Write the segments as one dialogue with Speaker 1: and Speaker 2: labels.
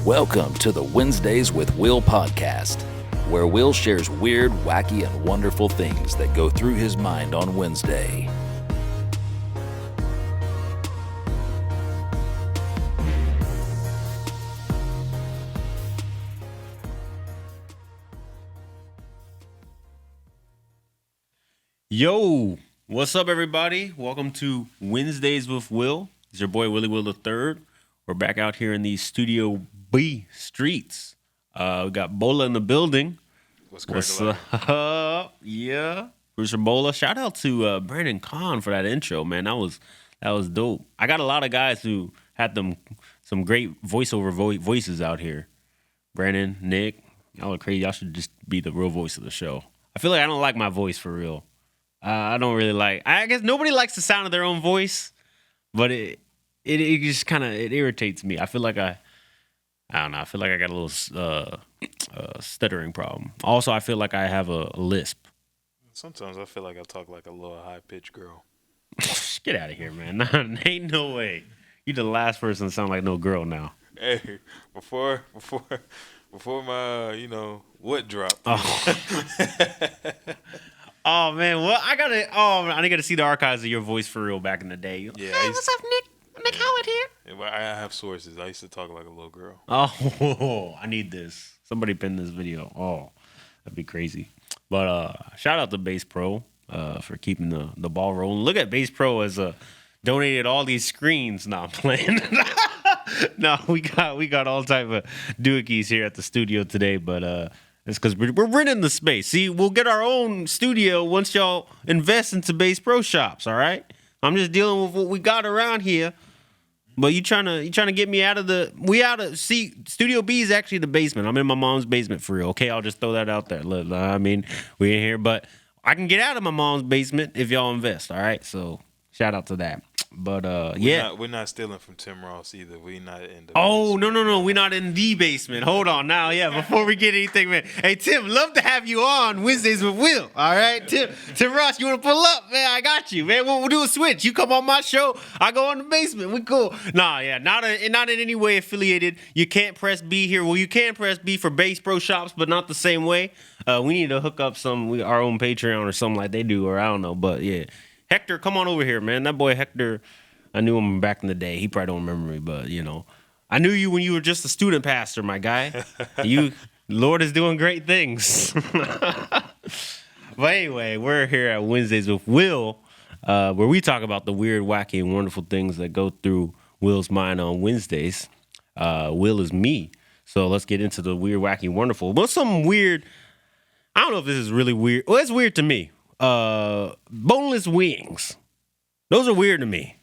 Speaker 1: Welcome to the Wednesdays with Will podcast, where Will shares weird, wacky, and wonderful things that go through his mind on Wednesday.
Speaker 2: Yo, what's up, everybody? Welcome to Wednesdays with Will. It's your boy Willie Will III. We're back out here in the Studio B streets. We got Bola in the building. What's up? Yeah, Bruce Bola. Shout out to Brandon Kahn for that intro, man. That was dope. I got a lot of guys who had some great voiceover voices out here. Brandon, Nick, y'all are crazy. Y'all should just be the real voice of the show. I feel like I don't like my voice for real. I don't really like. I guess nobody likes the sound of their own voice, but it just kind of irritates me. I feel like I don't know. I feel like I got a little stuttering problem. Also, I feel like I have a lisp.
Speaker 3: Sometimes I feel like I talk like a little high pitched girl.
Speaker 2: Get out of here, man! Ain't no way. You the last person to sound like no girl now.
Speaker 3: Hey, before my what dropped.
Speaker 2: Oh. Oh man, well I gotta see the archives of your voice for real back in the day.
Speaker 3: Yeah,
Speaker 2: hey, what's up, Nick? Nick Howard here.
Speaker 3: Yeah, I have sources. I used to talk like a little girl.
Speaker 2: Oh, I need this. Somebody pin this video. Oh, that'd be crazy. But shout out to Bass Pro for keeping the ball rolling. Look at Bass Pro as donated all these screens. Nah, I'm playing. No, we got all type of doohickeys here at the studio today, but it's because we're renting the space. See, we'll get our own studio once y'all invest into Bass Pro shops. All right, I'm just dealing with what we got around here. But you trying to get me out of the? See, Studio B is actually the basement. I'm in my mom's basement for real. Okay, I'll just throw that out there. Look, I mean, we in here, but I can get out of my mom's basement if y'all invest. All right, so shout out to that. But
Speaker 3: we're not stealing from Tim Ross either. We not in the
Speaker 2: basement. No, we're not in the basement. Hold on now, before we get anything, man. Hey Tim, love to have you on Wednesdays with Will. All right, Tim Ross, you want to pull up, man? I got you, man. We'll do a switch. You come on my show, I go on the basement. We cool. Nah, yeah, not in any way affiliated. You can't press B here. Well, you can press B for Bass Pro shops, but not the same way. We need to hook up our own Patreon or something like they do, or I don't know, but yeah. Hector, come on over here, man. That boy Hector, I knew him back in the day. He probably don't remember me, but, I knew you when you were just a student pastor, my guy. Lord is doing great things. But anyway, we're here at Wednesdays with Will, where we talk about the weird, wacky, and wonderful things that go through Will's mind on Wednesdays. Will is me. So let's get into the weird, wacky, wonderful. What's some weird, I don't know if this is really weird. Well, it's weird to me. Boneless wings. Those are weird to me.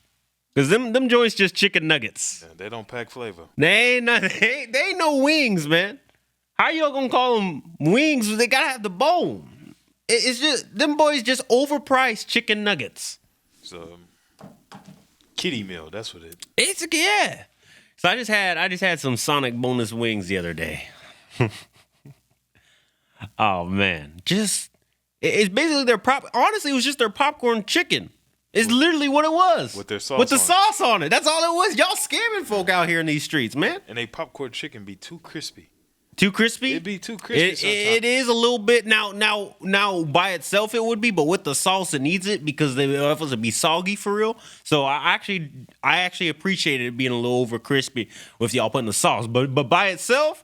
Speaker 2: Because them joints just chicken nuggets.
Speaker 3: Yeah, they don't pack flavor.
Speaker 2: They ain't no wings, man. How y'all gonna call them wings? They gotta have the bone. It's just, them boys just overpriced chicken nuggets.
Speaker 3: So, kiddie meal, that's what it
Speaker 2: is. Yeah. So I just had some Sonic boneless wings the other day. Oh, man. It's basically honestly, it was just their popcorn chicken. It's literally what it was.
Speaker 3: With their sauce
Speaker 2: With the sauce on it. That's all it was. Y'all scamming folk out here in these streets, man.
Speaker 3: And they popcorn chicken be too crispy.
Speaker 2: Too crispy?
Speaker 3: It'd be too crispy
Speaker 2: It is a little bit. Now by itself it would be, but with the sauce it needs it because they are supposed to be soggy for real. So I actually appreciated it being a little over crispy with y'all putting the sauce. But by itself,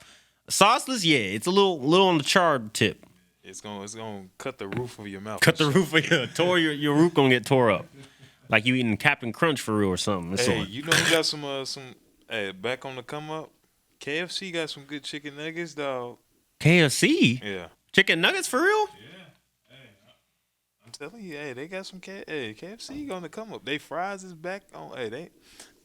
Speaker 2: sauceless, yeah, it's a little on the charred tip.
Speaker 3: It's gonna cut the roof of your mouth.
Speaker 2: Cut the roof of your roof gonna get tore up, like you eating Captain Crunch for real or something.
Speaker 3: Hey, you know who got some back on the come up? KFC got some good chicken nuggets, dog.
Speaker 2: KFC?
Speaker 3: Yeah.
Speaker 2: Chicken nuggets for real?
Speaker 3: Yeah. Hey, I'm telling you, they got some KFC gonna come up. They fries is back on.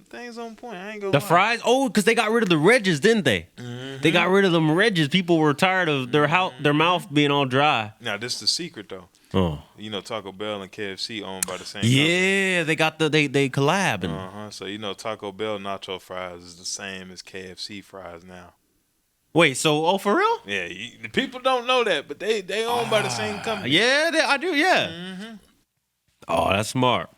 Speaker 3: Things on point. I ain't gonna lie.
Speaker 2: Fries? Oh, because they got rid of the wedges, didn't they?
Speaker 3: Mm-hmm.
Speaker 2: They got rid of them wedges. People were tired of their mouth being all dry.
Speaker 3: Now, this is the secret, though.
Speaker 2: Oh.
Speaker 3: Taco Bell and KFC owned by the same
Speaker 2: company.
Speaker 3: They
Speaker 2: got they collab.
Speaker 3: So, Taco Bell nacho fries is the same as KFC fries now.
Speaker 2: Wait, so, for real?
Speaker 3: Yeah, the people don't know that, but they owned by the same company.
Speaker 2: Yeah, I do, yeah.
Speaker 3: Mm-hmm.
Speaker 2: Oh, that's smart.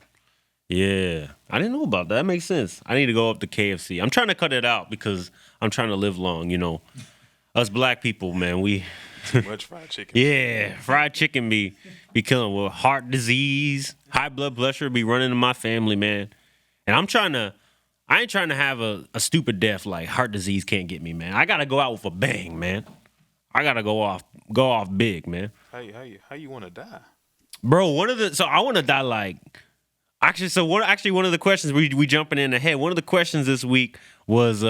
Speaker 2: Yeah, I didn't know about that. That makes sense. I need to go up to KFC. I'm trying to cut it out because I'm trying to live long. You know, us black people, man, we
Speaker 3: Too much fried chicken.
Speaker 2: yeah, fried chicken be killing with heart disease, high blood pressure be running in my family, man. And I ain't trying to have a stupid death like heart disease can't get me, man. I gotta go out with a bang, man. I gotta go off big, man.
Speaker 3: How you want to die?
Speaker 2: Bro, I want to die like. Actually, one of the questions we jumping in ahead. One of the questions this week was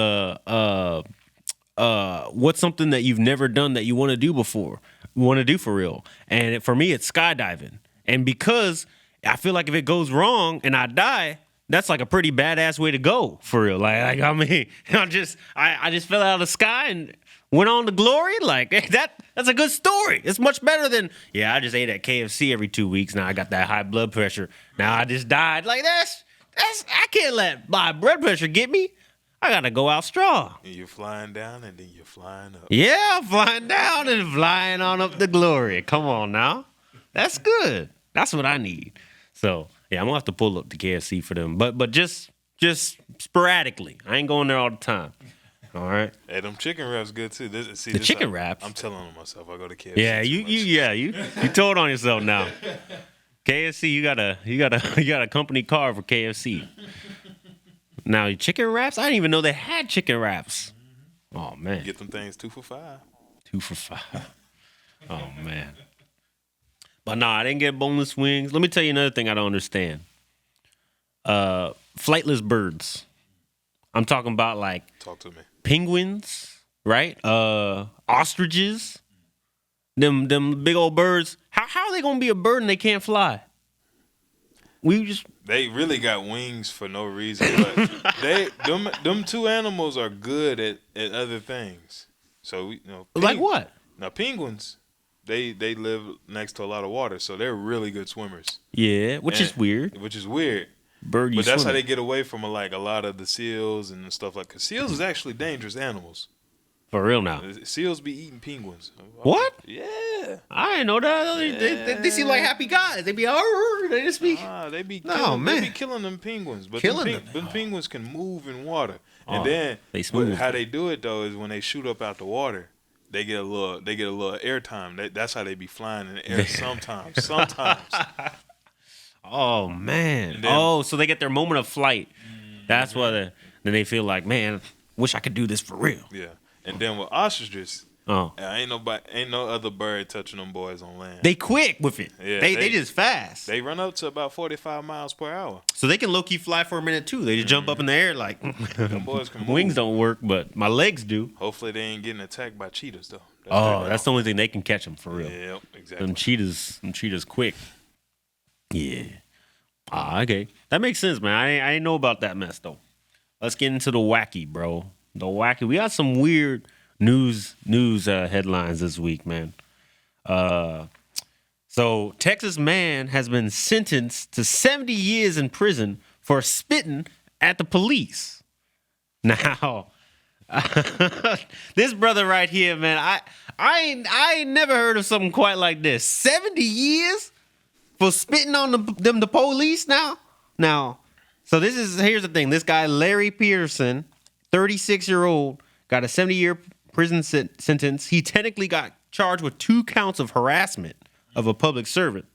Speaker 2: what's something that you've never done that you want to do before, want to do for real? And for me, it's skydiving. And because I feel like if it goes wrong and I die, that's like a pretty badass way to go for real. Like I mean, I just fell out of the sky and went on to glory. Like that's a good story. It's much better than I just ate at KFC every 2 weeks. Now I got that high blood pressure. Now I just died. Like that's I can't let my blood pressure get me. I gotta go out strong.
Speaker 3: And you're flying down and then you're flying up.
Speaker 2: Yeah, flying down and flying on up to glory. Come on now. That's good. That's what I need. So yeah, I'm gonna have to pull up to KFC for them. But just sporadically. I ain't going there all the time. All right.
Speaker 3: Hey, them chicken wraps good too.
Speaker 2: Chicken wraps.
Speaker 3: I'm telling on myself. I go to KFC.
Speaker 2: Yeah, you told on yourself now. KFC, you got a company car for KFC. Now chicken wraps, I didn't even know they had chicken wraps. Oh man,
Speaker 3: Get them things 2 for $5.
Speaker 2: 2 for $5. Oh man. But no, I didn't get boneless wings. Let me tell you another thing I don't understand. Flightless birds. I'm talking about like
Speaker 3: Talk to me.
Speaker 2: penguins, right? Ostriches. Them big old birds. How are they gonna be a bird and they can't fly?
Speaker 3: They really got wings for no reason. But them two animals are good at other things. So
Speaker 2: Like what?
Speaker 3: Now penguins, they live next to a lot of water, so they're really good swimmers.
Speaker 2: Yeah, which is weird.
Speaker 3: Which is weird.
Speaker 2: Bird,
Speaker 3: But that's how they get away from a lot of the seals and stuff like. Cause seals is actually dangerous animals.
Speaker 2: For real now.
Speaker 3: Seals be eating penguins.
Speaker 2: What?
Speaker 3: Yeah.
Speaker 2: I didn't know that. They seem like happy guys. They be they just be.
Speaker 3: They be killing them penguins. But them penguins can move in water. And then how they do it though is when they shoot up out the water, they get a little air time. That's how they be flying in the air sometimes.
Speaker 2: Oh man. So they get their moment of flight. That's why then they feel like, man, wish I could do this for real.
Speaker 3: Yeah. And then with ostriches, ain't no other bird touching them boys on land.
Speaker 2: They quick with it.
Speaker 3: Yeah,
Speaker 2: they just fast.
Speaker 3: They run up to about 45 miles per hour.
Speaker 2: So they can low-key fly for a minute too. They just jump up in the air like
Speaker 3: them boys can move.
Speaker 2: Wings don't work, but my legs do.
Speaker 3: Hopefully they ain't getting attacked by cheetahs though.
Speaker 2: That's the only thing they can catch them for real.
Speaker 3: Yeah, exactly.
Speaker 2: Them cheetahs quick. Yeah. Okay. That makes sense, man. I didn't know about that mess though. Let's get into the wacky, bro. The wacky. We got some weird news headlines this week, man. So Texas man has been sentenced to 70 years in prison for spitting at the police. Now, this brother right here, man, I ain't never heard of something quite like this. 70 years for spitting on the police now. So here's the thing. This guy, Larry Peterson, 36-year-old, got a 70-year prison sentence. He technically got charged with 2 counts of harassment of a public servant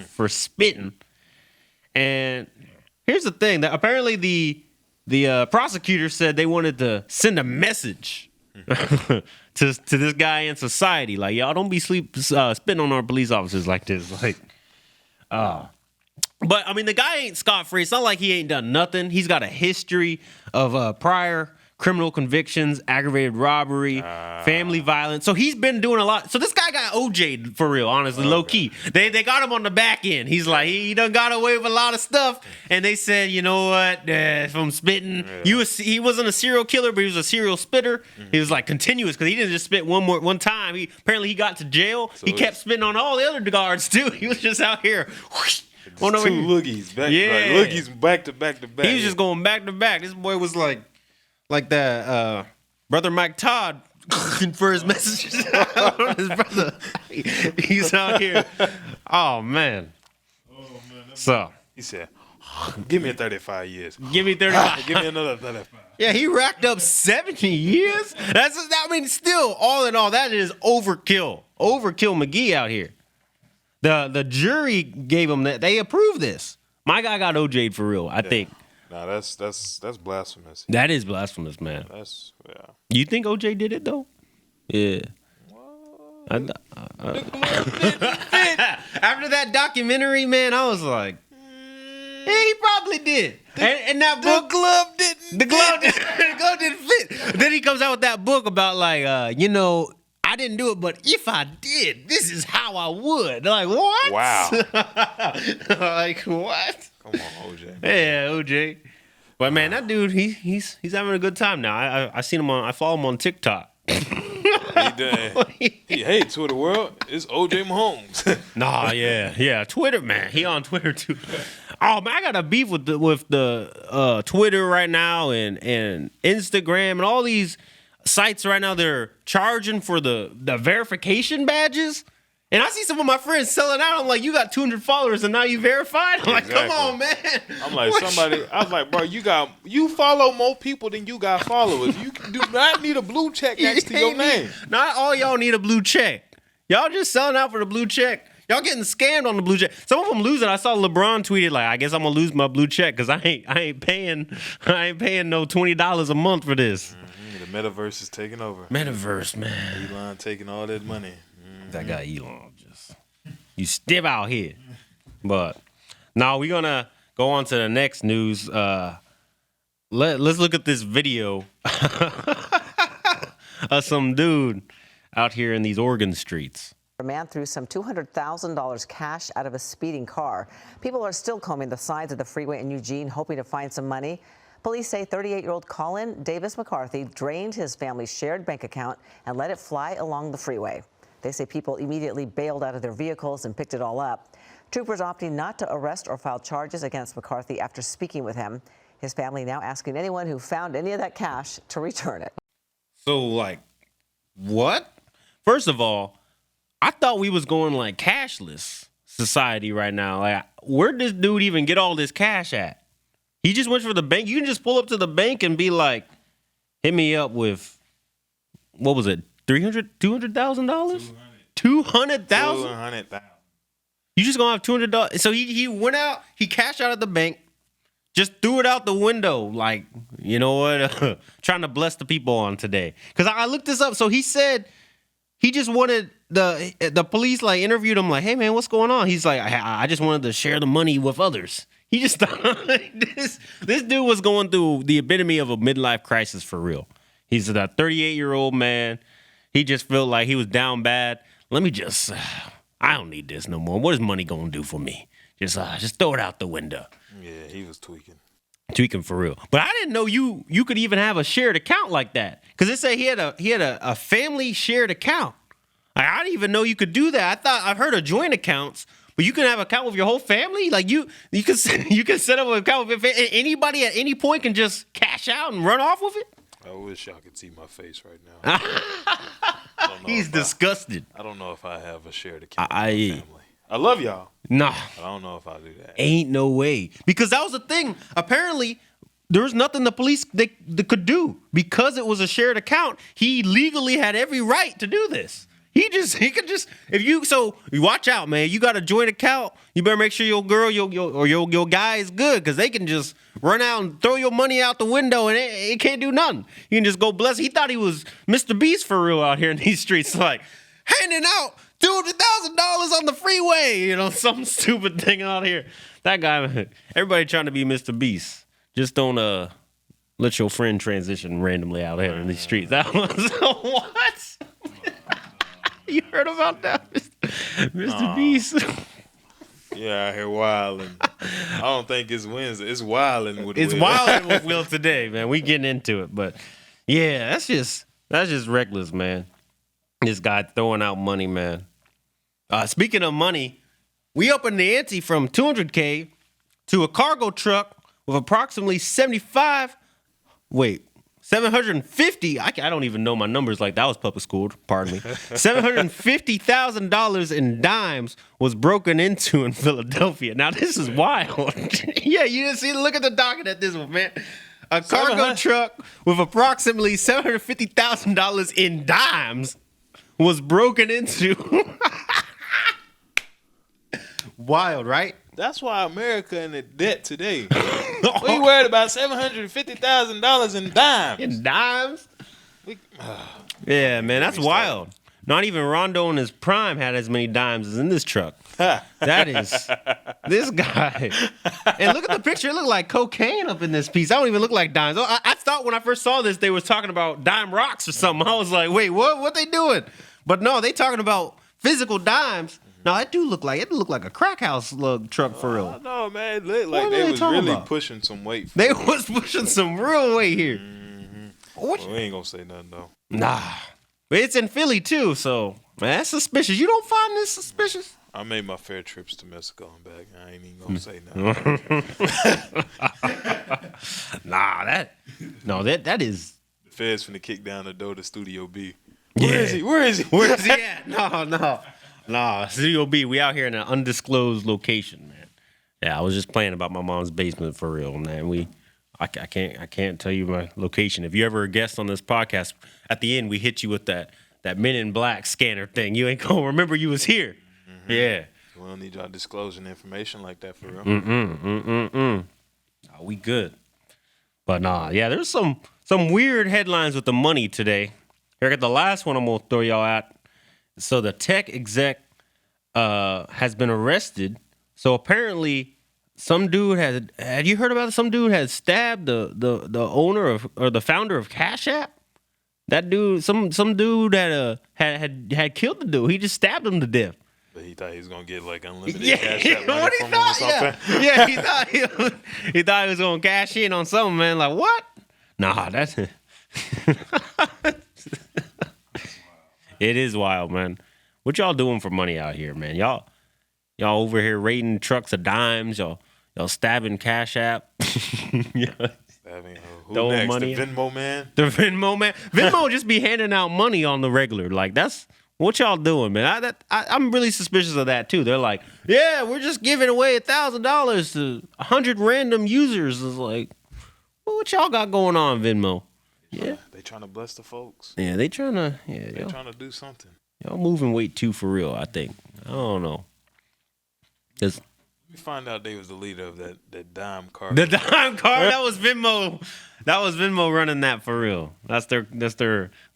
Speaker 2: for spitting. And here's the thing. That apparently the prosecutor said they wanted to send a message to this guy in society. Like, y'all don't be spitting on our police officers like this. But, I mean, the guy ain't scot-free. It's not like he ain't done nothing. He's got a history of prior criminal convictions, aggravated robbery, family violence. So he's been doing a lot. So this guy got OJ'd for real, honestly, low-key. They got him on the back end. He's like, he done got away with a lot of stuff. And they said, you know what, from spitting. He wasn't a serial killer, but he was a serial spitter. He was like continuous because he didn't just spit one time. Apparently he got to jail. So he kept spitting on all the other guards, too. He was just out here. Whoosh,
Speaker 3: two loogies back, loogies back to back to back.
Speaker 2: He was just going back to back. This boy was like that brother Mike Todd for his messages. His brother, he's out here. Oh man.
Speaker 3: Oh man.
Speaker 2: So
Speaker 3: he said, Give me 35 years.
Speaker 2: Give me 35.
Speaker 3: Give me another 35.
Speaker 2: Yeah, he racked up 70 years. Still, all in all, that is overkill. Overkill McGee out here. The jury gave him that. They approved this. My guy got OJ'd for real, I think.
Speaker 3: Nah, that's blasphemous.
Speaker 2: That is blasphemous, man.
Speaker 3: Yeah.
Speaker 2: You think OJ did it though? Yeah. After that documentary, man, I was like, yeah, he probably did. And that book, the glove didn't fit. Then he comes out with that book about like, I didn't do it, but if I did, this is how I would. Like, what?
Speaker 3: Wow.
Speaker 2: Like, what?
Speaker 3: Come on, OJ.
Speaker 2: Yeah, OJ. But man, that dude, he's having a good time now. I seen him I follow him on TikTok.
Speaker 3: He hates Twitter world. It's OJ Mahomes.
Speaker 2: Nah, yeah. Twitter, man. He on Twitter too. Oh man, I got a beef with the Twitter right now and Instagram and all these sites right now. They're charging for the verification badges. And I see some of my friends selling out. I'm like, you got 200 followers and now you verified? I'm like, come on, man.
Speaker 3: I'm like, I was like, bro, you follow more people than you got followers. You do not need a blue check next to your name.
Speaker 2: Not all y'all need a blue check. Y'all just selling out for the blue check. Y'all getting scammed on the blue check. Some of them losing. I saw LeBron tweeted like, I guess I'm gonna lose my blue check because I ain't paying no $20 a month for this.
Speaker 3: The metaverse is taking over.
Speaker 2: Metaverse, man.
Speaker 3: Elon taking all that money.
Speaker 2: That guy Elon you stiff out here. But now we're gonna go on to the next news. Let's look at this video of some dude out here in these Oregon streets.
Speaker 4: A man threw some $200,000 cash out of a speeding car. People are still combing the sides of the freeway in Eugene, hoping to find some money. Police say 38-year-old Colin Davis McCarthy drained his family's shared bank account and let it fly along the freeway. They say people immediately bailed out of their vehicles and picked it all up. Troopers opting not to arrest or file charges against McCarthy after speaking with him. His family now asking anyone who found any of that cash to return it.
Speaker 2: So, like, what? First of all, I thought we was going like cashless society right now. Like, where'd this dude even get all this cash at? He just went for the bank. You can just pull up to the bank and be like, hit me up with, what was it? $200,000? $200,000?
Speaker 3: $200,000.
Speaker 2: You just gonna have $200. So he went out, he cashed out at the bank, just threw it out the window, like, you know what? Trying to bless the people on today. Because I looked this up. So he said he just wanted the police like interviewed him like, hey man, what's going on? He's like, I just wanted to share the money with others. He just thought this dude was going through the epitome of a midlife crisis for real. He's a 38-year-old man. He just felt like he was down bad. Let me just, I don't need this no more. What is money going to do for me? Just throw it out the window.
Speaker 3: Yeah, he was tweaking.
Speaker 2: Tweaking for real. But I didn't know you could even have a shared account like that. Because it said he had a family shared account. I didn't even know you could do that. I've heard of joint accounts, but you can have an account with your whole family. Like you can set up an account with your family. Anybody at any point can just cash out and run off with it.
Speaker 3: I wish y'all could see my face right now.
Speaker 2: He's disgusted.
Speaker 3: I don't know if I have a shared account with my family. I love y'all.
Speaker 2: Nah.
Speaker 3: But I don't know if I'll do that.
Speaker 2: Ain't no way. Because that was the thing. Apparently, there was nothing the police they could do. Because it was a shared account, he legally had every right to do this. He could just you watch out, man. You got a joint account. You better make sure your girl, your guy is good, because they can just run out and throw your money out the window and it can't do nothing. You can just go bless. He thought he was Mr. Beast for real out here in these streets, like handing out $200,000 on the freeway. Some stupid thing out here. That guy, everybody trying to be Mr. Beast. Just don't let your friend transition randomly out here in these streets. That was what? You heard about that, Mr. Beast?
Speaker 3: Yeah, I hear wildin'. I don't think it's Wednesday. It's wildin' with Will.
Speaker 2: It's wildin' with Will today, man. We getting into it, but yeah, that's just reckless, man. This guy throwing out money, man. Speaking of money, we up in the ante from $200K to a cargo truck with approximately 75 $750. I don't even know my numbers like that. Was public school. Pardon me. $750,000 in dimes was broken into in Philadelphia. Now this is wild. Yeah, you didn't see. Look at the docket at this one, man. A cargo truck with approximately $750,000 in dimes was broken into. Wild, right?
Speaker 3: That's why America in the debt today. We worried about $750,000 in dimes.
Speaker 2: In dimes? Yeah, man, that's wild. Not even Rondo in his prime had as many dimes as in this truck. That is this guy. And look at the picture. It looked like cocaine up in this piece. I don't even look like dimes. I thought when I first saw this, they was talking about dime rocks or something. I was like, wait, what they doing? But no, they talking about physical dimes. No, it looked like a crack house truck for real.
Speaker 3: No, man, it looked like they was really pushing some weight.
Speaker 2: They was pushing some real weight here.
Speaker 3: Well, we ain't gonna say nothing though.
Speaker 2: Nah, it's in Philly too, so man, that's suspicious. You don't find this suspicious?
Speaker 3: I made my fair trips to Mexico and back. I ain't even gonna say nothing.
Speaker 2: That is.
Speaker 3: The feds finna kick down the door to Studio B.
Speaker 2: Where
Speaker 3: is he?
Speaker 2: Where is he at? No. Studio B, we out here in an undisclosed location, man. Yeah, I was just playing about my mom's basement for real, man. I can't tell you my location. If you ever a guest on this podcast, at the end we hit you with that Men in Black scanner thing. You ain't gonna remember you was here. Mm-hmm. Yeah.
Speaker 3: We don't need y'all disclosing information like that for real.
Speaker 2: No, we good. But nah, yeah, there's some weird headlines with the money today. Here, I got the last one I'm gonna throw y'all at. So the tech exec has been arrested. So apparently, some dude had you heard about it? Some dude had stabbed the owner of or the founder of Cash App. That dude, some dude had killed the dude. He just stabbed him to death.
Speaker 3: But he thought he was gonna get like unlimited Cash App money
Speaker 2: what
Speaker 3: from
Speaker 2: he thought,
Speaker 3: him or something.
Speaker 2: Yeah, he thought he was gonna cash in on something, man. Like what? Nah, that's it is wild, man. What y'all doing for money out here, man? Y'all over here raiding trucks of dimes. Y'all stabbing Cash App.
Speaker 3: Stabbing who next? Money. The Venmo man?
Speaker 2: The Venmo man. Venmo just be handing out money on the regular. Like that's what y'all doing, man. I'm really suspicious of that too. They're like, yeah, we're just giving away $1,000 to 100 random users. It's like, what y'all got going on, Venmo?
Speaker 3: Yeah, they trying to bless the folks.
Speaker 2: Yeah, they trying to
Speaker 3: do something.
Speaker 2: Y'all moving weight too for real, I think. I don't know.
Speaker 3: We find out they was the leader of that dime card.
Speaker 2: The dime card, that was Venmo. That was Venmo running that for real. That's their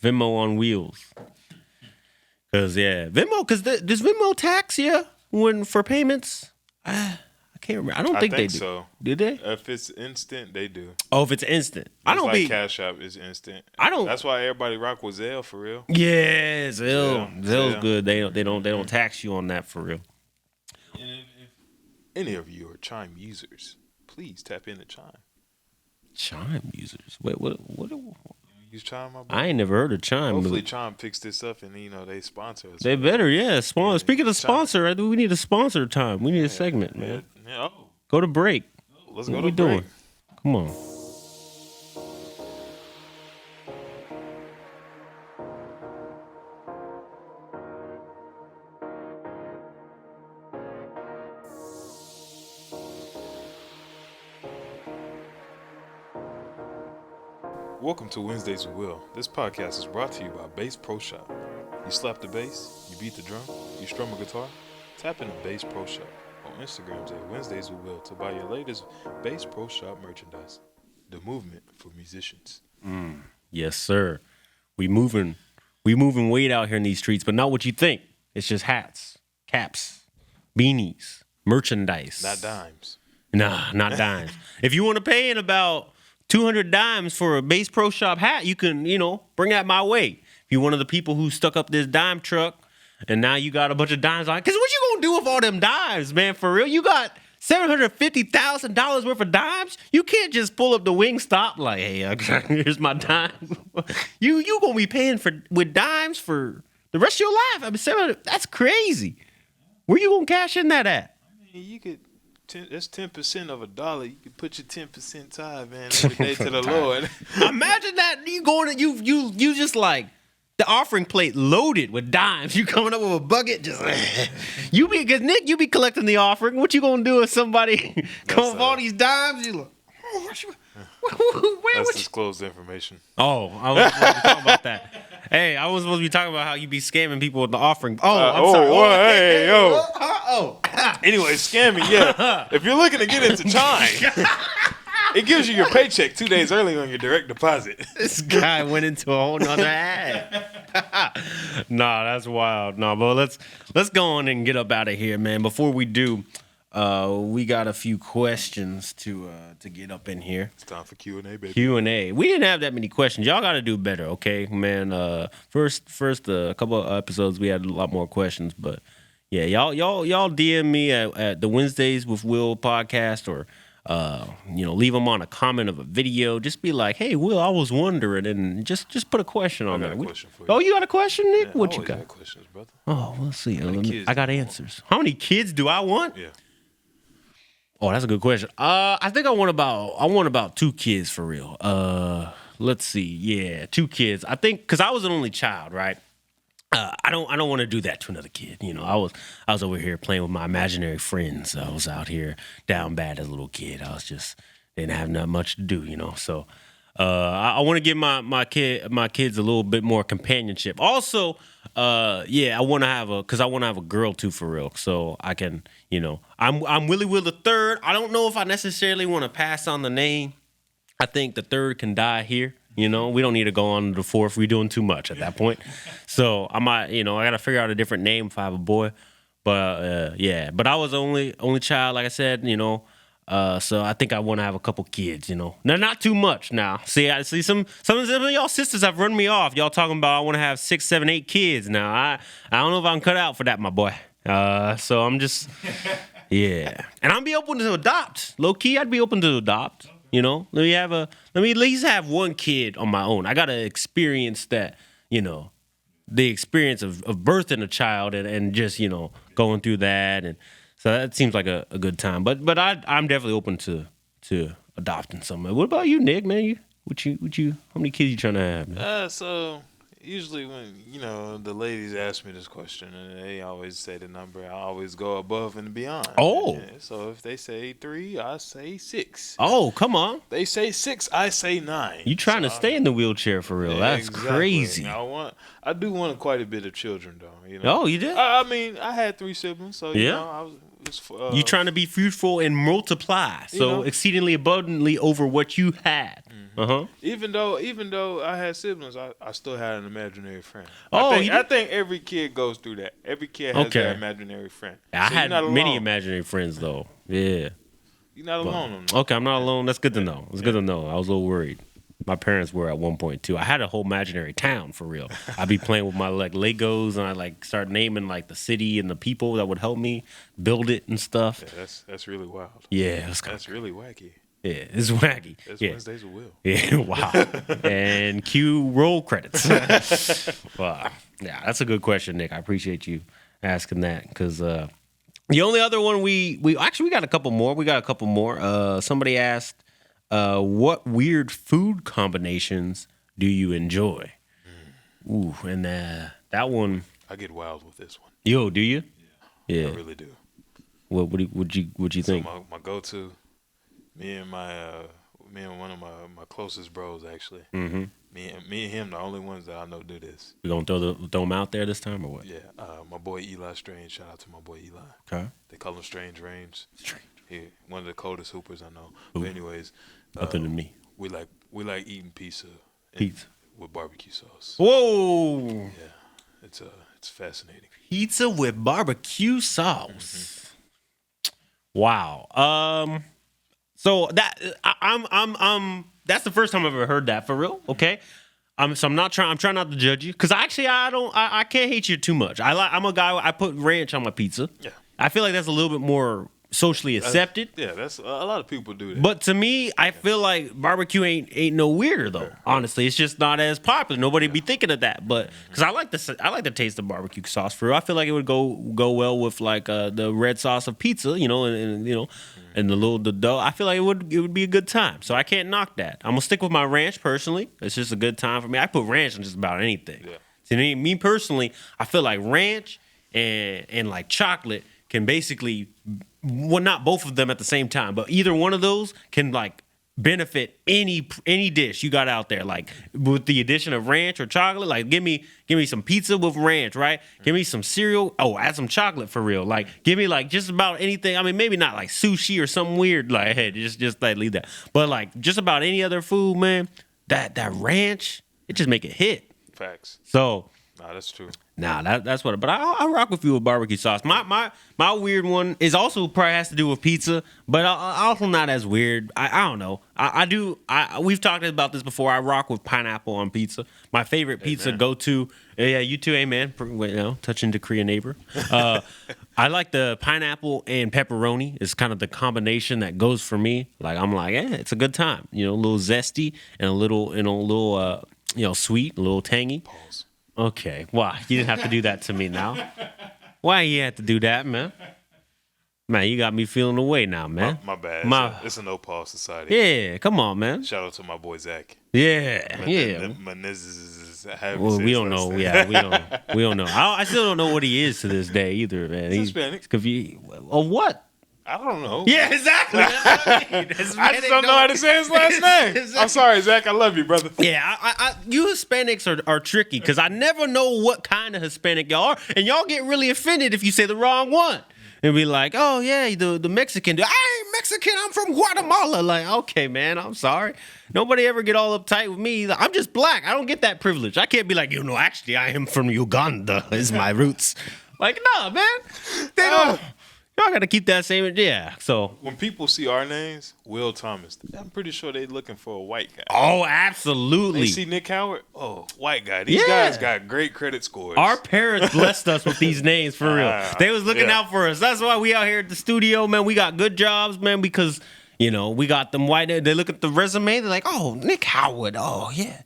Speaker 2: Venmo on wheels. Cause Venmo. Cause does Venmo tax you for payments? I can't remember. I don't think they do.
Speaker 3: So.
Speaker 2: Did they?
Speaker 3: If it's instant, they do.
Speaker 2: Oh, if it's instant,
Speaker 3: Cash App is instant. That's why everybody rock with Zelle for real.
Speaker 2: Yeah, Zelle's good. They don't tax you on that for real.
Speaker 3: And if any of you are Chime users, please tap into Chime.
Speaker 2: Chime users? Wait, what?
Speaker 3: Use Chime, my boy?
Speaker 2: I ain't never heard of Chime.
Speaker 3: Hopefully Chime picks this up and they sponsor us.
Speaker 2: They better, yeah. Speaking of sponsor, we need a sponsor time. We need a segment, man.
Speaker 3: Yeah.
Speaker 2: Go to break.
Speaker 3: Let's go to break. What we doing?
Speaker 2: Come on.
Speaker 3: Welcome to Wednesdays with Will. This podcast is brought to you by Bass Pro Shop. You slap the bass, you beat the drum, you strum a guitar, tap into Bass Pro Shop on Instagram at Wednesdays with Will to buy your latest Bass Pro Shop merchandise. The movement for musicians.
Speaker 2: Yes, sir. We moving weight out here in these streets, but not what you think. It's just hats, caps, beanies, merchandise.
Speaker 3: Not dimes.
Speaker 2: Nah, not dimes. If you want to pay in about 200 dimes for a Bass Pro Shop hat, you can, bring that my way. If you're one of the people who stuck up this dime truck and now you got a bunch of dimes on, because what you gonna do with all them dimes, man, for real? You got $750,000 worth of dimes? You can't just pull up the Wingstop like, hey, here's my dime. you gonna be paying with dimes for the rest of your life. I mean, that's crazy. Where you gonna cash in that at?
Speaker 3: I mean, you could That's 10% of $1. You can put your 10% tithe, man, every day to the Lord.
Speaker 2: Imagine that you going to you just like the offering plate loaded with dimes. You coming up with a bucket, just because Nick, you be collecting the offering. What you gonna do if somebody come with all these dimes? You like,
Speaker 3: that's disclosed information.
Speaker 2: Oh, I was supposed to be talking about that. Hey, I was supposed to be talking about how you be scamming people with the offering. I'm sorry.
Speaker 3: Hey, yo. Anyway, scamming, yeah. If you're looking to get into time, it gives you your paycheck 2 days early on your direct deposit.
Speaker 2: This guy went into a whole nother ad. Nah, that's wild. Nah, but let's go on and get up out of here, man. Before we do, we got a few questions to get up in here.
Speaker 3: It's time for Q&A, baby.
Speaker 2: Q&A. We didn't have that many questions. Y'all got to do better, okay, man. First, a couple of episodes we had a lot more questions, but yeah, y'all DM me at the Wednesdays with Will podcast, or leave them on a comment of a video. Just be like, hey, Will, I was wondering, and just put a question on there.
Speaker 3: Question for you.
Speaker 2: Oh, you got a question, Nick?
Speaker 3: Yeah,
Speaker 2: what you got?
Speaker 3: Questions, brother.
Speaker 2: Oh, let's see. I got answers. How many kids do I want?
Speaker 3: Yeah.
Speaker 2: Oh, that's a good question. I think I want about 2 kids for real. Let's see. Yeah, 2 kids. I think because I was an only child, right? I don't want to do that to another kid. You know, I was over here playing with my imaginary friends. I was out here down bad as a little kid. I was just didn't have not much to do, you know. So I want to give my kids a little bit more companionship. Also, I want to have a girl too for real. So I can, you know, I'm Willie Will the third. I don't know if I necessarily want to pass on the name. I think the third can die here. You know, we don't need to go on to the fourth. We're doing too much at that point. So I might, I got to figure out a different name if I have a boy. But but I was the only child, like I said, you know. So I think I want to have a couple kids, you know. Now, not too much now. See, I see some of y'all sisters have run me off. Y'all talking about I want to have 6, 7, 8 kids. Now, I don't know if I'm cut out for that, my boy. So I'm just, yeah. And I'd be open to adopt. Low key, I'd be open to adopt. You know, let me at least have 1 kid on my own. I got to experience that, you know, the experience of birthing a child and just, you know, going through that. And so that seems like a good time. But I'm definitely open to adopting someone. What about you, Nick, man? How many kids you trying to have, man?
Speaker 3: So usually when, you know, the ladies ask me this question and they always say the number, I always go above and beyond.
Speaker 2: Oh.
Speaker 3: Yeah, so if they say 3, I say 6.
Speaker 2: Oh, come on.
Speaker 3: They say 6, I say 9.
Speaker 2: You trying to stay in the wheelchair for real.
Speaker 3: Yeah,
Speaker 2: That's
Speaker 3: exactly.
Speaker 2: crazy.
Speaker 3: I do want quite a bit of children, though. You know?
Speaker 2: Oh, you did?
Speaker 3: I mean, I had 3 siblings, so, you know, I was...
Speaker 2: you trying to be fruitful and multiply, so exceedingly abundantly over what you had. Mm-hmm.
Speaker 3: Even though I had siblings, I still had an imaginary friend.
Speaker 2: Oh,
Speaker 3: I think every kid goes through that. Every kid has their imaginary friend.
Speaker 2: I had many imaginary friends though. Yeah,
Speaker 3: you're not alone on that.
Speaker 2: Okay, I'm not alone. That's good to know. It's good to know. I was a little worried. My parents were at one point too. I had a whole imaginary town for real. I'd be playing with my Legos and I start naming the city and the people that would help me build it and stuff.
Speaker 3: Yeah, that's really wild.
Speaker 2: Yeah,
Speaker 3: that's really wacky.
Speaker 2: Yeah, it's wacky.
Speaker 3: It's Wednesdays with Will.
Speaker 2: Yeah, wow. And cue roll credits. Wow. Yeah, that's a good question, Nick. I appreciate you asking that because the only other one we got a couple more. We got a couple more. Somebody asked, what weird food combinations do you enjoy? Ooh, and that one.
Speaker 3: I get wild with this one.
Speaker 2: Yo, do you? Yeah.
Speaker 3: I really do.
Speaker 2: What would you think?
Speaker 3: My go-to, me and one of my closest bros actually.
Speaker 2: Mm-hmm.
Speaker 3: Me and him, the only ones that I know do this.
Speaker 2: You gonna throw them out there this time or what?
Speaker 3: Yeah, my boy Eli Strange. Shout out to my boy Eli.
Speaker 2: Okay.
Speaker 3: They call him Strange Range.
Speaker 2: Strange.
Speaker 3: He one of the coldest hoopers I know.
Speaker 2: Ooh.
Speaker 3: But anyways,
Speaker 2: nothing to me.
Speaker 3: We like eating pizza. With barbecue sauce.
Speaker 2: Whoa.
Speaker 3: Yeah, it's fascinating.
Speaker 2: Pizza with barbecue sauce. Mm-hmm. Wow. So that I'm that's the first time I've ever heard that for real. Okay. I'm trying not to judge you because I can't hate you too much. I'm a guy. I put ranch on my pizza.
Speaker 3: Yeah.
Speaker 2: I feel like that's a little bit more socially accepted.
Speaker 3: That's a lot of people do that.
Speaker 2: But to me, I feel like barbecue ain't no weirder though. Honestly, it's just not as popular. Nobody be thinking of that. But because I like the taste of barbecue sauce for real. I feel like it would go well with like the red sauce of pizza, you know, and you know, and the dough. I feel like it would be a good time. So I can't knock that. I'm gonna stick with my ranch personally. It's just a good time for me. I put ranch on just about anything. Yeah. See, me personally, I feel like ranch and like chocolate can basically, well, not both of them at the same time, but either one of those can like benefit any dish you got out there. Like with the addition of ranch or chocolate, like give me some pizza with ranch, right? Give me some cereal. Oh, add some chocolate for real. Like give me like just about anything. I mean, maybe not like sushi or something weird. Like hey, just like leave that. But like just about any other food, man. That ranch, it just make it hit. Facts. So.
Speaker 3: Nah, that's true.
Speaker 2: Nah, that's what. But I rock with you with barbecue sauce. My weird one is also probably has to do with pizza, but also not as weird. I don't know. We've talked about this before. I rock with pineapple on pizza. My favorite pizza go to. Yeah, you too, amen. You know, touching the Korean neighbor. I like the pineapple and pepperoni. It's kind of the combination that goes for me. Like I'm like, yeah, it's a good time. You know, a little zesty and a little sweet, a little tangy. Pause. Okay, why? You didn't have to do that to me now. Why you had to do that, man? Man, you got me feeling away now, man.
Speaker 3: My bad. It's a no-pause society.
Speaker 2: Yeah, come on, man.
Speaker 3: Shout out to my boy Zach.
Speaker 2: Yeah. Well, we don't know. Yeah, we don't know. I still don't know what he is to this day either, man.
Speaker 3: He's Hispanic.
Speaker 2: Or what?
Speaker 3: I don't know.
Speaker 2: Yeah, exactly. That's what I mean.
Speaker 3: I just don't know how to say his last name. Exactly. I'm sorry, Zach. I love you, brother.
Speaker 2: Yeah, you Hispanics are tricky because I never know what kind of Hispanic y'all are, and y'all get really offended if you say the wrong one. And be like, oh yeah, the Mexican dude. I ain't Mexican. I'm from Guatemala. Like, okay, man, I'm sorry. Nobody ever get all uptight with me. I'm just black. I don't get that privilege. I can't be like, actually, I am from Uganda. Is my roots. Like, nah, man. They don't. Y'all got to keep that same, yeah. So
Speaker 3: when people see our names, Will Thomas, I'm pretty sure they looking for a white guy.
Speaker 2: Oh, absolutely.
Speaker 3: They see Nick Howard, white guy. These guys got great credit scores.
Speaker 2: Our parents blessed us with these names for real. They was looking out for us. That's why we out here at the studio, man. We got good jobs, man, because we got them white. They look at the resume, they're like, oh, Nick Howard. Oh yeah,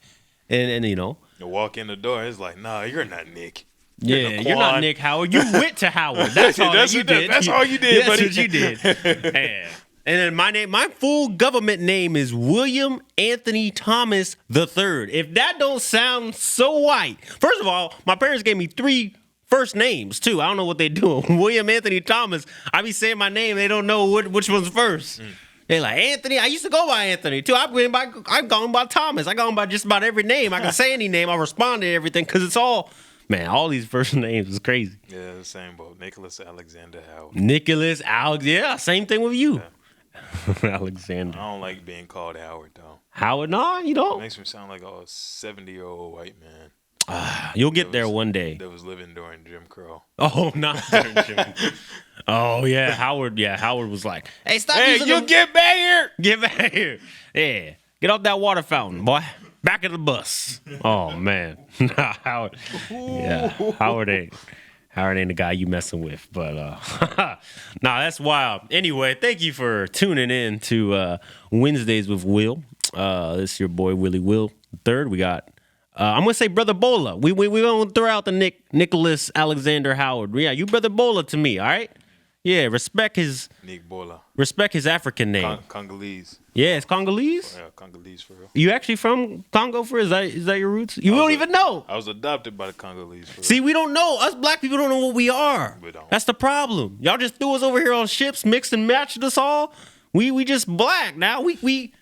Speaker 2: and
Speaker 3: you walk in the door, it's like, nah, you're not Nick.
Speaker 2: Yeah, you're not Nick Howard. You went to Howard. That's all you did.
Speaker 3: That's all you did, buddy.
Speaker 2: That's what you did. Yeah. And then my full government name is William Anthony Thomas III. If that don't sound so white, first of all, my parents gave me 3 first names too. I don't know what they do. William Anthony Thomas. I be saying my name, they don't know which one's first. They like Anthony. I used to go by Anthony too. I've gone by Thomas. I gone by just about every name. I can say any name. I respond to everything because it's all. Man, all these first names is crazy.
Speaker 3: Yeah, the same boat. Nicholas Alexander Howard.
Speaker 2: Yeah, same thing with you. Yeah. Alexander.
Speaker 3: I don't like being called Howard, though.
Speaker 2: Howard? No, you don't.
Speaker 3: It makes me sound like a 70-year-old white man.
Speaker 2: You'll get there one day.
Speaker 3: That was living during Jim Crow.
Speaker 2: Oh, not during Jim Crow. Oh, yeah, Howard. Yeah, Howard was like, hey, stop using
Speaker 3: you get back here.
Speaker 2: Get back here. Yeah, get off that water fountain, boy. Back of the bus. Oh man, Howard. Yeah, Howard ain't the guy you messing with. But that's wild. Anyway, thank you for tuning in to Wednesdays with Will. This is your boy Willie Will III. We got. I'm gonna say Brother Bola. We gonna throw out the Nicholas Alexander Howard. Yeah, you Brother Bola to me. All right. Yeah, respect his
Speaker 3: Nick Bola.
Speaker 2: Respect his African name.
Speaker 3: Congolese.
Speaker 2: Yeah, it's Congolese.
Speaker 3: Yeah, Congolese for real.
Speaker 2: You actually from Congo? Is that your roots? You don't even know.
Speaker 3: I was adopted by the Congolese. For real.
Speaker 2: See, we don't know. Us black people don't know what we are.
Speaker 3: We don't.
Speaker 2: That's the problem. Y'all just threw us over here on ships, mixed and matched us all. We just black now. We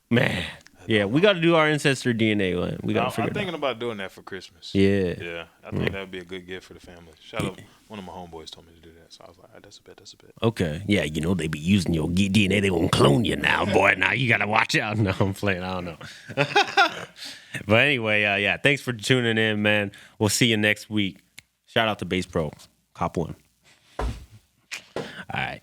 Speaker 2: man. Yeah, we got to do our ancestor DNA. Man. We got to figure it out.
Speaker 3: I'm thinking about doing that for Christmas.
Speaker 2: Yeah.
Speaker 3: Yeah, I think that would be a good gift for the family. Shout out. One of my homeboys told me to do that, so I was like, that's a bet.
Speaker 2: Okay. Yeah, they be using your DNA. They gonna clone you now, boy. Now you got to watch out. No, I'm playing. I don't know. But anyway, yeah, thanks for tuning in, man. We'll see you next week. Shout out to Bass Pro. Cop one. All right.